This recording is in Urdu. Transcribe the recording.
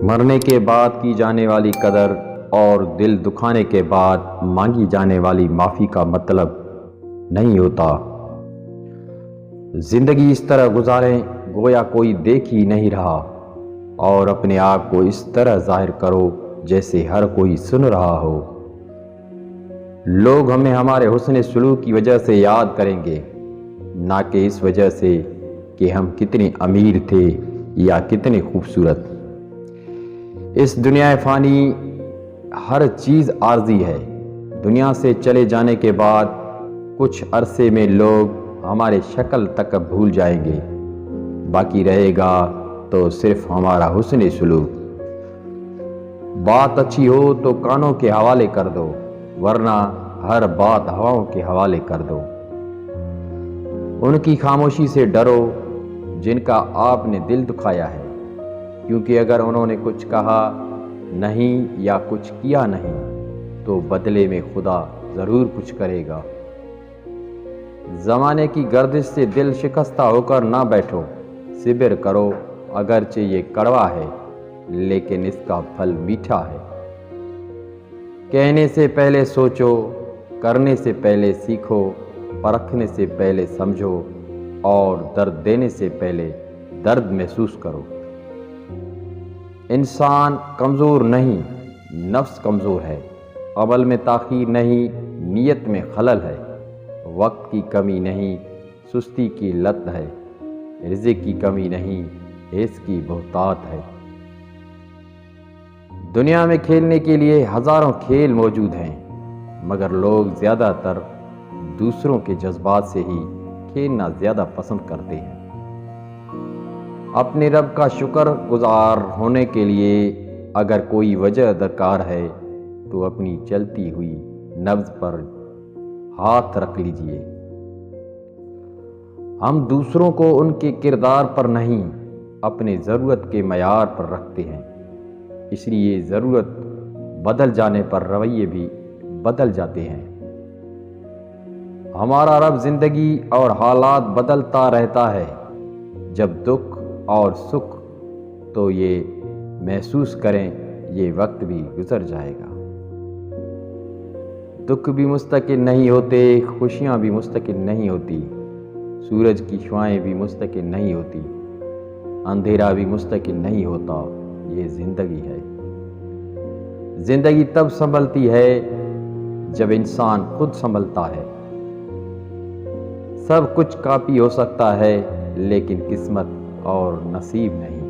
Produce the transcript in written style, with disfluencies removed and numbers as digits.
مرنے کے بعد کی جانے والی قدر اور دل دکھانے کے بعد مانگی جانے والی معافی کا مطلب نہیں ہوتا۔ زندگی اس طرح گزاریں گویا کوئی دیکھ ہی نہیں رہا، اور اپنے آپ کو اس طرح ظاہر کرو جیسے ہر کوئی سن رہا ہو۔ لوگ ہمیں ہمارے حسن سلوک کی وجہ سے یاد کریں گے، نہ کہ اس وجہ سے کہ ہم کتنے امیر تھے یا کتنے خوبصورت۔ اس دنیا فانی ہر چیز عارضی ہے۔ دنیا سے چلے جانے کے بعد کچھ عرصے میں لوگ ہمارے شکل تک بھول جائیں گے، باقی رہے گا تو صرف ہمارا حسن سلوک۔ بات اچھی ہو تو کانوں کے حوالے کر دو، ورنہ ہر بات ہواؤں کے حوالے کر دو۔ ان کی خاموشی سے ڈرو جن کا آپ نے دل دکھایا ہے، کیونکہ اگر انہوں نے کچھ کہا نہیں یا کچھ کیا نہیں تو بدلے میں خدا ضرور کچھ کرے گا۔ زمانے کی گردش سے دل شکستہ ہو کر نہ بیٹھو، صبر کرو، اگرچہ یہ کڑوا ہے لیکن اس کا پھل میٹھا ہے۔ کہنے سے پہلے سوچو، کرنے سے پہلے سیکھو، پرکھنے سے پہلے سمجھو، اور درد دینے سے پہلے درد محسوس کرو۔ انسان کمزور نہیں، نفس کمزور ہے۔ عمل میں تاخیر نہیں، نیت میں خلل ہے۔ وقت کی کمی نہیں، سستی کی لت ہے۔ رزق کی کمی نہیں، حرص کی بہتات ہے۔ دنیا میں کھیلنے کے لیے ہزاروں کھیل موجود ہیں، مگر لوگ زیادہ تر دوسروں کے جذبات سے ہی کھیلنا زیادہ پسند کرتے ہیں۔ اپنے رب کا شکر گزار ہونے کے لیے اگر کوئی وجہ درکار ہے تو اپنی چلتی ہوئی نبض پر ہاتھ رکھ لیجئے۔ ہم دوسروں کو ان کے کردار پر نہیں، اپنے ضرورت کے معیار پر رکھتے ہیں، اس لیے ضرورت بدل جانے پر رویے بھی بدل جاتے ہیں۔ ہمارا رب زندگی اور حالات بدلتا رہتا ہے۔ جب دکھ اور سکھ تو یہ محسوس کریں یہ وقت بھی گزر جائے گا۔ دکھ بھی مستقل نہیں ہوتے، خوشیاں بھی مستقل نہیں ہوتی، سورج کی شعاعیں بھی مستقل نہیں ہوتی، اندھیرا بھی مستقل نہیں ہوتا۔ یہ زندگی ہے۔ زندگی تب سنبھلتی ہے جب انسان خود سنبھلتا ہے۔ سب کچھ کاپی ہو سکتا ہے لیکن قسمت اور نصیب نہیں۔